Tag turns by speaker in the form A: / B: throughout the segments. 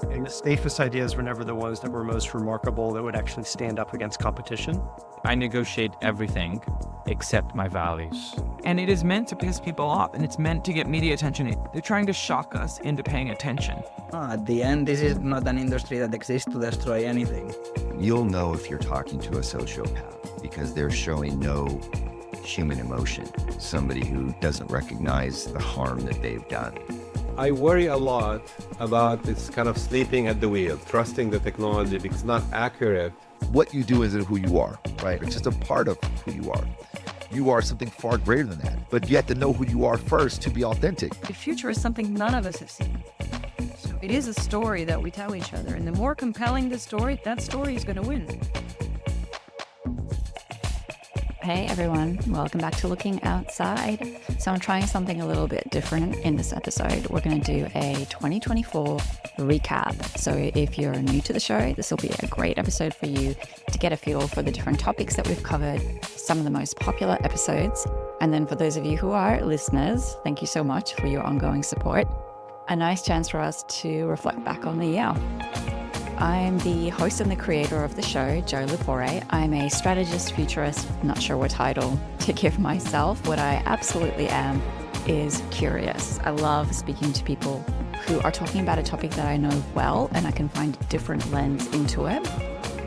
A: And the safest ideas were never the ones that were most remarkable, that would actually stand up against competition.
B: I negotiate everything except my values.
C: And it is meant to piss people off, and it's meant to get media attention. They're trying to shock us into paying attention.
D: At the end, this is not an industry that exists to destroy anything.
E: You'll know if you're talking to a sociopath because they're showing no human emotion, somebody who doesn't recognize the harm that they've done.
F: I worry a lot about this kind of sleeping at the wheel, trusting the technology because it's not accurate.
G: What you do isn't who you are, right? It's just a part of who you are. You are something far greater than that, but you have to know who you are first to be authentic.
H: The future is something none of us have seen. So it is a story that we tell each other, and the more compelling the story, that story is going to win.
I: Hey everyone, welcome back to Looking Outside. So I'm trying something a little bit different in this episode. We're going to do a 2024 recap. So if you're new to the show, this will be a great episode for you to get a feel for the different topics that we've covered, some of the most popular episodes. And then for those of you who are listeners, thank you so much for your ongoing support. A nice chance for us to reflect back on the year. I'm the host and the creator of the show, Jo Lepore. I'm a strategist, futurist, not sure what title to give myself. What I absolutely am is curious. I love speaking to people who are talking about a topic that I know well and I can find a different lens into it,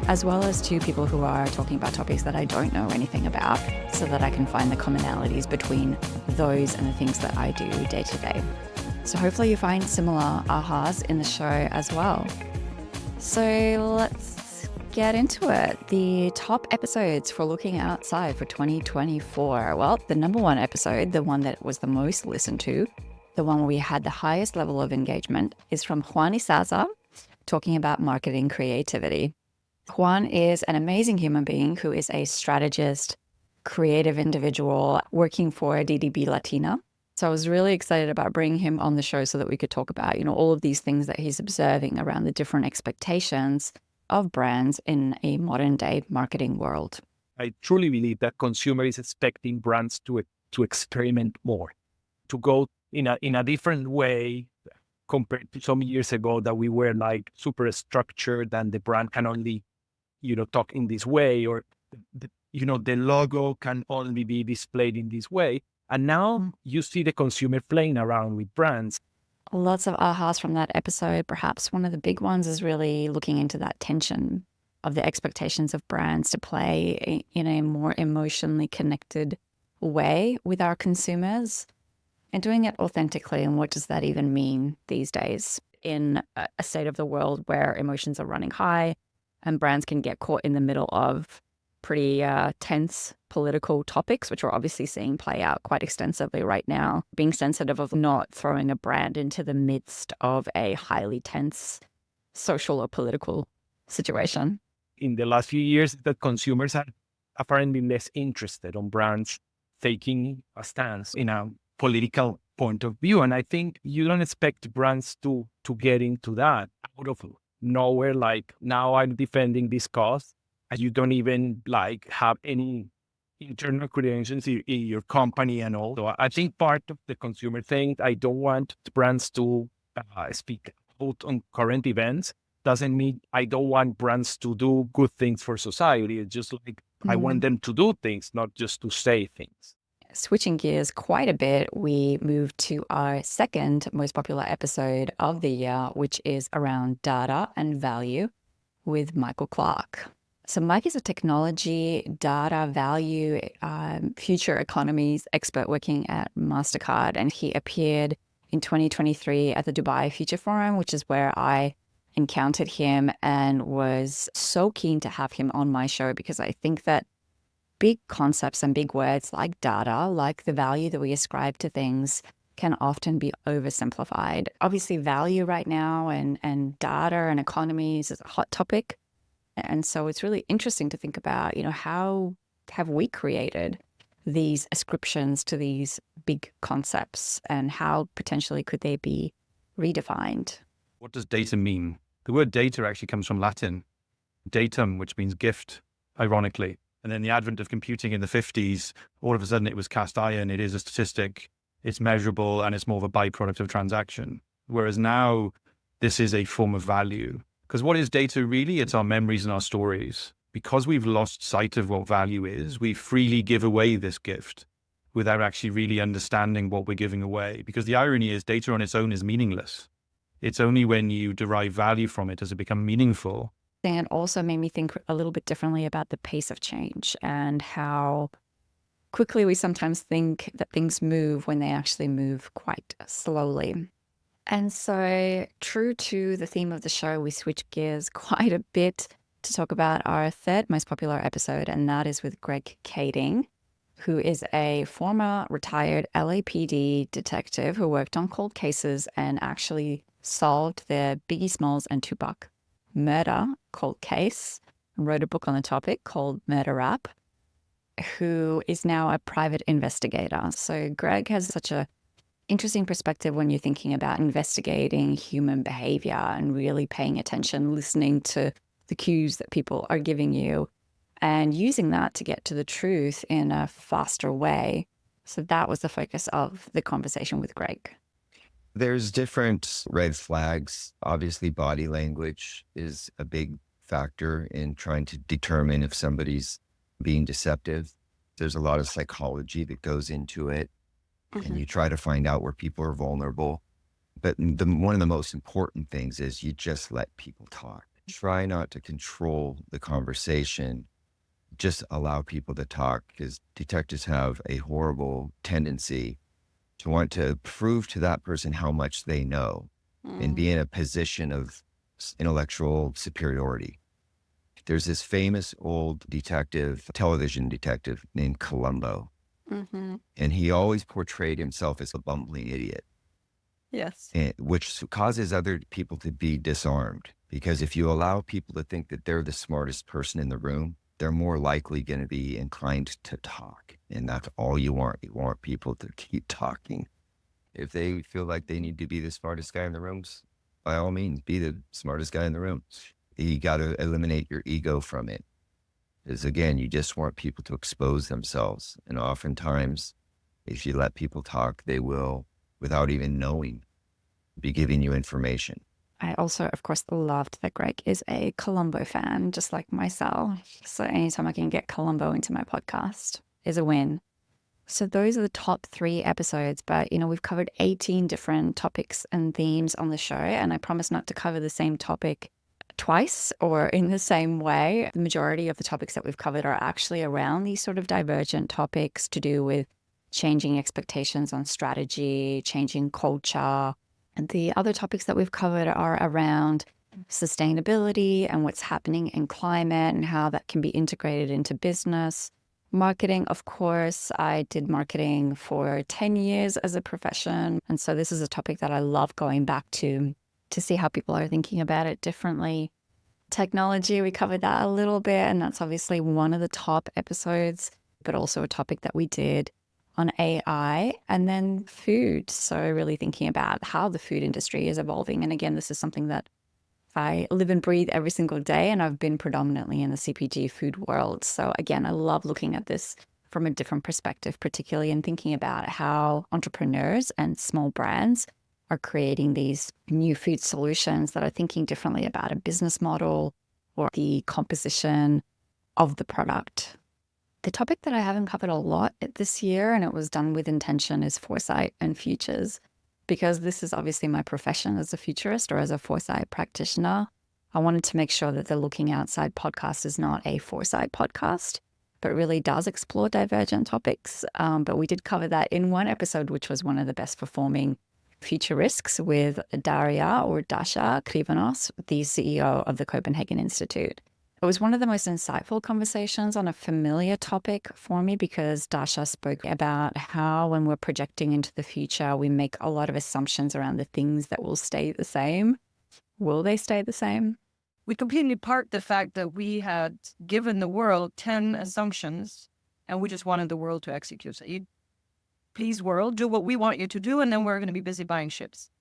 I: as well as to people who are talking about topics that I don't know anything about so that I can find the commonalities between those and the things that I do day to day. So hopefully you find similar ahas in the show as well. So let's get into it. The top episodes for Looking Outside for 2024. Well, the number one episode, the one that was the most listened to, the one where we had the highest level of engagement, is from Juan Izaza, talking about marketing creativity. Juan is an amazing human being who is a strategist, creative individual working for DDB Latina. So I was really excited about bringing him on the show so that we could talk about, all of these things that he's observing around the different expectations of brands in a modern day marketing world.
B: I truly believe that consumer is expecting brands to experiment more, to go in a different way compared to some years ago that we were like super structured and the brand can only, talk in this way, or the logo can only be displayed in this way. And now you see the consumer playing around with brands.
I: Lots of ahas from that episode. Perhaps one of the big ones is really looking into that tension of the expectations of brands to play in a more emotionally connected way with our consumers and doing it authentically. And what does that even mean these days in a state of the world where emotions are running high and brands can get caught in the middle of pretty tense political topics, which we're obviously seeing play out quite extensively right now, being sensitive of not throwing a brand into the midst of a highly tense social or political situation.
B: In the last few years, that consumers are apparently less interested on brands taking a stance in a political point of view. And I think you don't expect brands to get into that out of nowhere, like now I'm defending this cause. You don't even have any internal credentials in your company and all. So I think part of the consumer thing, I don't want brands to speak out on current events. Doesn't mean I don't want brands to do good things for society. It's just I want them to do things, not just to say things.
I: Switching gears quite a bit, we move to our second most popular episode of the year, which is around data and value with Michael Clark. So Mike is a technology, data, value, future economies expert working at MasterCard, and he appeared in 2023 at the Dubai Future Forum, which is where I encountered him and was so keen to have him on my show because I think that big concepts and big words like data, like the value that we ascribe to things, can often be oversimplified. Obviously, value right now and data and economies is a hot topic. And so it's really interesting to think about, how have we created these ascriptions to these big concepts and how potentially could they be redefined?
B: What does data mean? The word data actually comes from Latin, datum, which means gift, ironically. And then the advent of computing in the 50s, all of a sudden it was cast iron. It is a statistic, it's measurable, and it's more of a byproduct of transaction. Whereas now this is a form of value. Because what is data really? It's our memories and our stories. Because we've lost sight of what value is, we freely give away this gift without actually really understanding what we're giving away. Because the irony is data on its own is meaningless. It's only when you derive value from it does it become meaningful.
I: And also made me think a little bit differently about the pace of change and how quickly we sometimes think that things move when they actually move quite slowly. And so, true to the theme of the show, we switch gears quite a bit to talk about our third most popular episode, and that is with Greg Kading, who is a former retired LAPD detective who worked on cold cases and actually solved the Biggie Smalls and Tupac murder cold case, and wrote a book on the topic called Murder Rap, who is now a private investigator. So Greg has such a interesting perspective when you're thinking about investigating human behavior and really paying attention, listening to the cues that people are giving you and using that to get to the truth in a faster way. So that was the focus of the conversation with Greg.
E: There's different red flags. Obviously, body language is a big factor in trying to determine if somebody's being deceptive. There's a lot of psychology that goes into it, and you try to find out where people are vulnerable. But one of the most important things is you just let people talk. Try not to control the conversation. Just allow people to talk, because detectives have a horrible tendency to want to prove to that person how much they know and be in a position of intellectual superiority. There's this famous old detective, television detective named Columbo, and he always portrayed himself as a bumbling idiot.
H: Yes.
E: Which causes other people to be disarmed, because if you allow people to think that they're the smartest person in the room, they're more likely going to be inclined to talk. And that's all you want. You want people to keep talking. If they feel like they need to be the smartest guy in the rooms, by all means, be the smartest guy in the room. You got to eliminate your ego from it. Because again, you just want people to expose themselves. And oftentimes, if you let people talk, they will, without even knowing, be giving you information.
I: I also, of course, loved that Greg is a Columbo fan, just like myself. So anytime I can get Columbo into my podcast is a win. So those are the top 3 episodes, but we've covered 18 different topics and themes on the show, and I promise not to cover the same topic twice or in the same way. The majority of the topics that we've covered are actually around these sort of divergent topics to do with changing expectations on strategy, changing culture. And the other topics that we've covered are around sustainability and what's happening in climate and how that can be integrated into business. Marketing, of course, I did marketing for 10 years as a profession. And so this is a topic that I love going back to see how people are thinking about it differently. Technology, we covered that a little bit, and that's obviously one of the top episodes, but also a topic that we did on AI. And then food, so really thinking about how the food industry is evolving. And again, this is something that I live and breathe every single day, and I've been predominantly in the CPG food world. So again, I love looking at this from a different perspective, particularly in thinking about how entrepreneurs and small brands are creating these new food solutions that are thinking differently about a business model or the composition of the product. The topic that I haven't covered a lot this year, and it was done with intention, is foresight and futures, because this is obviously my profession as a futurist or as a foresight practitioner. I wanted to make sure that the Looking Outside podcast is not a foresight podcast, but really does explore divergent topics. But we did cover that in one episode, which was one of the best performing future risks with Dasha Krivanos, the CEO of the Copenhagen Institute. It was one of the most insightful conversations on a familiar topic for me, because Dasha spoke about how when we're projecting into the future, we make a lot of assumptions around the things that will stay the same. Will they stay the same?
H: We completely parked the fact that we had given the world 10 assumptions and we just wanted the world to execute. So please, world, do what we want you to do, and then we're going to be busy buying ships.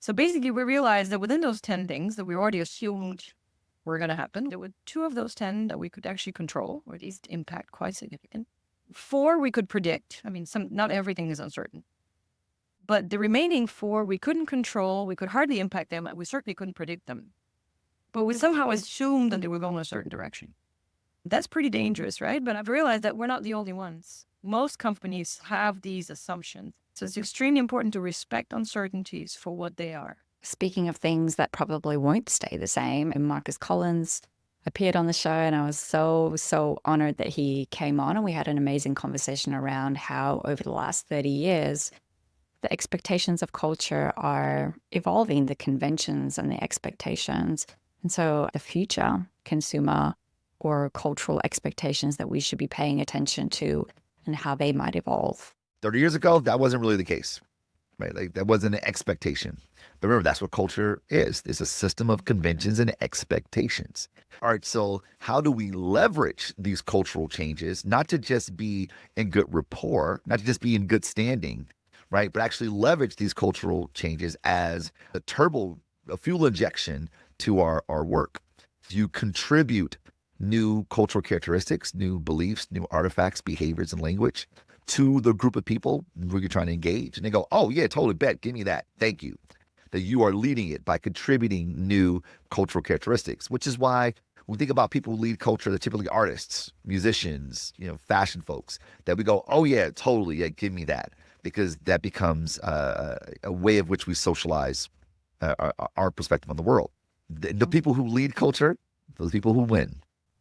H: So basically, we realized that within those 10 things that we already assumed were going to happen, there were 2 of those 10 that we could actually control, or at least impact quite significant. 4 we could predict. I mean, not everything is uncertain. But the remaining 4, we couldn't control, we could hardly impact them, and we certainly couldn't predict them. But we somehow assumed that they were going a certain direction. That's pretty dangerous, right? But I've realized that we're not the only ones. Most companies have these assumptions. So it's extremely important to respect uncertainties for what they are.
I: Speaking of things that probably won't stay the same, and Marcus Collins appeared on the show, and I was so honored that he came on, and we had an amazing conversation around how over the last 30 years, the expectations of culture are evolving, the conventions and the expectations. And so the future consumer or cultural expectations that we should be paying attention to and how they might evolve.
G: 30 years ago, that wasn't really the case, right? Like that wasn't an expectation. But remember, that's what culture is. It's a system of conventions and expectations. All right, so how do we leverage these cultural changes, not to just be in good rapport, not to just be in good standing, right? But actually leverage these cultural changes as a fuel injection to our work. You contribute new cultural characteristics, new beliefs, new artifacts, behaviors, and language to the group of people who you're trying to engage. And they go, oh, yeah, totally bet. Give me that. Thank you. That you are leading it by contributing new cultural characteristics, which is why when we think about people who lead culture, they're typically artists, musicians, fashion folks, that we go, oh, yeah, totally. Yeah, give me that. Because that becomes a way of which we socialize our perspective on the world. The people who lead culture, those people who win.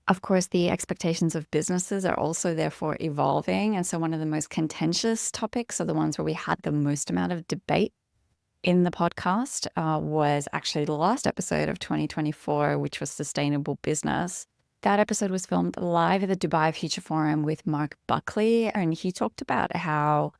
I: Of course, the expectations of businesses are also therefore evolving. And so one of the most contentious topics, or the ones where we had the most amount of debate in the podcast, was actually the last episode of 2024, which was Sustainable Business. That episode was filmed live at the Dubai Future Forum with Mark Buckley, and he talked about how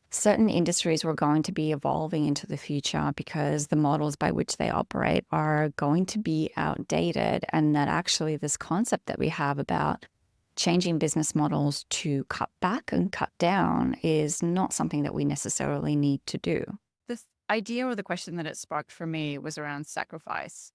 I: certain industries were going to be evolving into the future because the models by which they operate are going to be outdated, and that actually this concept that we have about changing business models to cut back and cut down is not something that we necessarily need to do.
J: This idea or the question that it sparked for me was around sacrifice.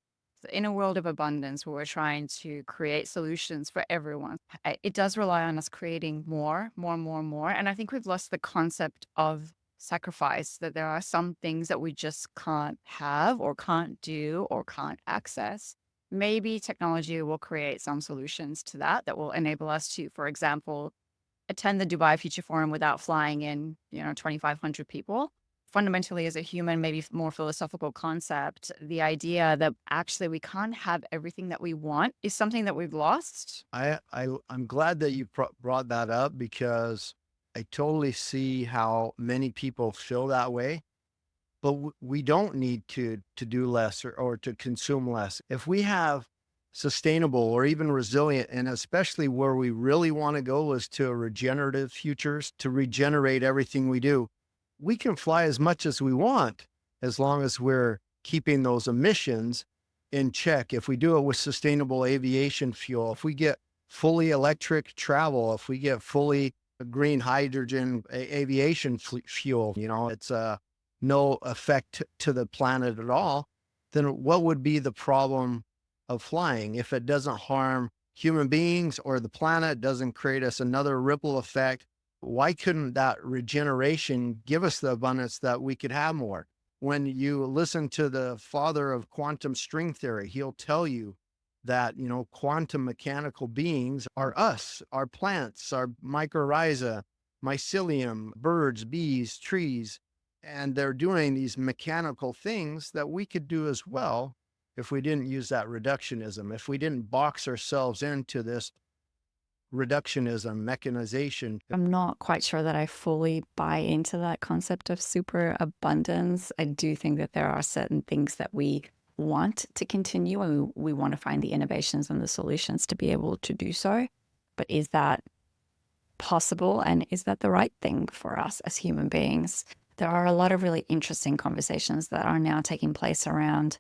J: In a world of abundance where we're trying to create solutions for everyone, it does rely on us creating more. And I think we've lost the concept of sacrifice, that there are some things that we just can't have or can't do or can't access. Maybe technology will create some solutions to that will enable us to, for example, attend the Dubai Future Forum without flying in, 2,500 people. Fundamentally, as a human, maybe more philosophical concept, the idea that actually we can't have everything that we want is something that we've lost.
K: I'm glad that you brought that up, because I totally see how many people feel that way. But we don't need to do less or to consume less. If we have sustainable or even resilient, and especially where we really want to go is to regenerative futures, to regenerate everything we do, we can fly as much as we want as long as we're keeping those emissions in check. If we do it with sustainable aviation fuel, if we get fully electric travel, if we get fully green hydrogen aviation fuel, it's no effect to the planet at all, then what would be the problem of flying if it doesn't harm human beings or the planet, doesn't create us another ripple effect? Why couldn't that regeneration give us the abundance that we could have more? When you listen to the father of quantum string theory, he'll tell you that, quantum mechanical beings are us, our plants, our mycorrhiza, mycelium, birds, bees, trees, and they're doing these mechanical things that we could do as well if we didn't use that reductionism, if we didn't box ourselves into this reductionism, mechanization.
I: I'm not quite sure that I fully buy into that concept of super abundance. I do think that there are certain things that we want to continue, and we want to find the innovations and the solutions to be able to do so. But is that possible, and is that the right thing for us as human beings? There are a lot of really interesting conversations that are now taking place around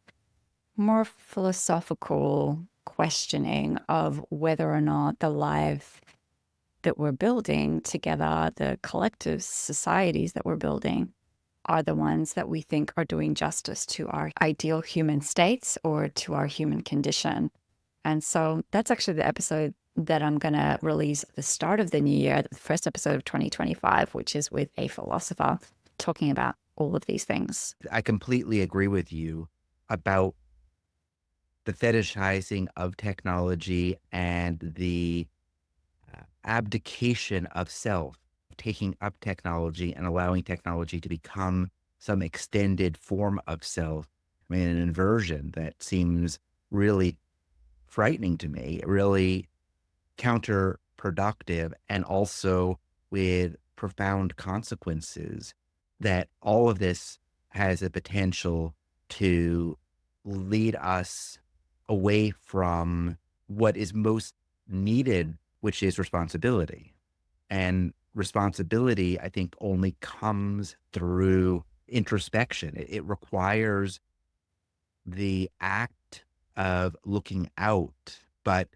I: more philosophical questioning of whether or not the life that we're building together, the collective societies that we're building, are the ones that we think are doing justice to our ideal human states or to our human condition. And so that's actually the episode that I'm going to release at the start of the new year, the first episode of 2025, which is with a philosopher talking about all of these things?
L: I completely agree with you about the fetishizing of technology and the abdication of self, taking up technology and allowing technology to become some extended form of self. I mean, an inversion that seems really frightening to me, really counterproductive, and also with profound consequences, that all of this has the potential to lead us away from what is most needed, which is responsibility. And responsibility, I think, only comes through introspection. It requires the act of looking out, but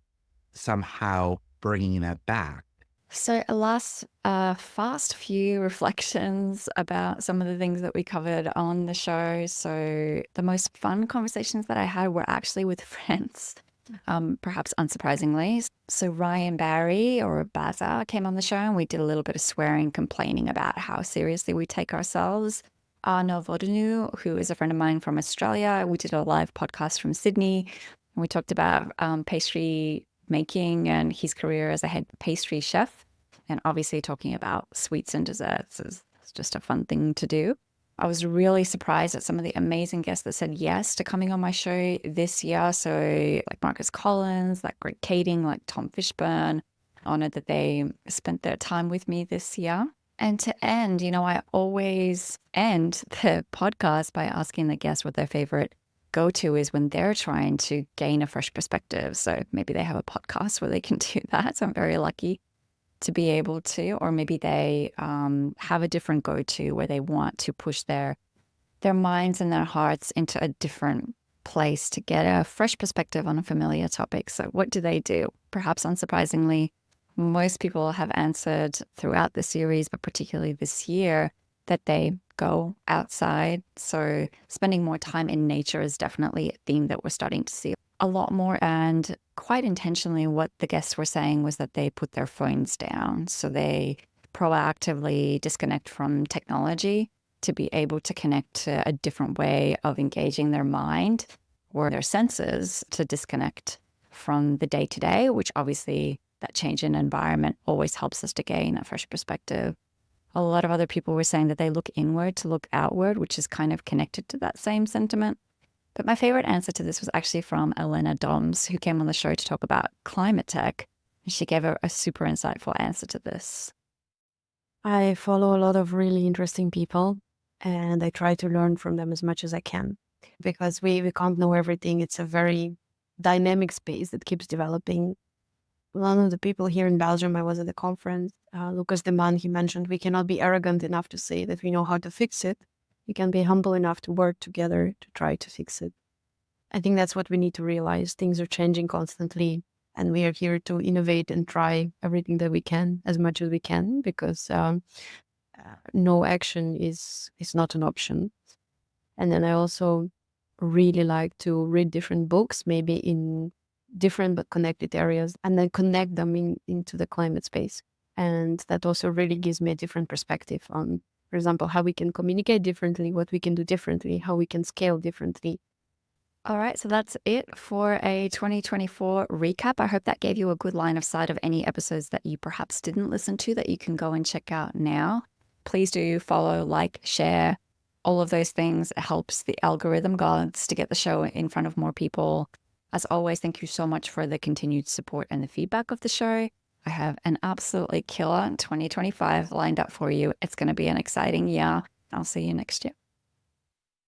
L: somehow bringing that back.
I: So, a last fast few reflections about some of the things that we covered on the show. So, the most fun conversations that I had were actually with friends, perhaps unsurprisingly. So, Ryan Barry, or Baza, came on the show and we did a little bit of swearing, complaining about how seriously we take ourselves. Arno Vodenu, who is a friend of mine from Australia, we did a live podcast from Sydney. And we talked about pastry making and his career as a head pastry chef, and obviously talking about sweets and desserts is just a fun thing to do. I was really surprised at some of the amazing guests that said yes to coming on my show this year. So like Marcus Collins, like Greg Kading, like Tom Fishburne. Honored that they spent their time with me this year. And to end, I always end the podcast by asking the guests what their favorite go-to is when they're trying to gain a fresh perspective. So maybe they have a podcast where they can do that. So I'm very lucky to be able to, or maybe they have a different go-to where they want to push their minds and their hearts into a different place to get a fresh perspective on a familiar topic. So what do they do? Perhaps unsurprisingly, most people have answered throughout the series, but particularly this year, that they go outside. So spending more time in nature is definitely a theme that we're starting to see a lot more. And quite intentionally, what the guests were saying was that they put their phones down. So they proactively disconnect from technology to be able to connect to a different way of engaging their mind or their senses, to disconnect from the day-to-day, which obviously that change in environment always helps us to gain a fresh perspective. A lot of other people were saying that they look inward to look outward, which is kind of connected to that same sentiment. But my favorite answer to this was actually from Elena Doms, who came on the show to talk about climate tech. And she gave a super insightful answer to this.
M: I follow a lot of really interesting people, and I try to learn from them as much as I can, because we can't know everything. It's a very dynamic space that keeps developing. One of the people here in Belgium, I was at the conference, Lucas de Man, he mentioned we cannot be arrogant enough to say that we know how to fix it. We can be humble enough to work together to try to fix it. I think that's what we need to realize. Things are changing constantly, and we are here to innovate and try everything that we can as much as we can, because no action is not an option. And then I also really like to read different books, maybe in different but connected areas, and then connect them into the climate space. And that also really gives me a different perspective on, for example, how we can communicate differently, what we can do differently, how we can scale differently.
I: All right, so that's it for a 2024 recap. I hope that gave you a good line of sight of any episodes that you perhaps didn't listen to that you can go and check out now. Please do follow, like, share, all of those things. It helps the algorithm gods to get the show in front of more people. As always, thank you so much for the continued support and the feedback of the show. I have an absolutely killer 2025 lined up for you. It's going to be an exciting year. I'll see you next year.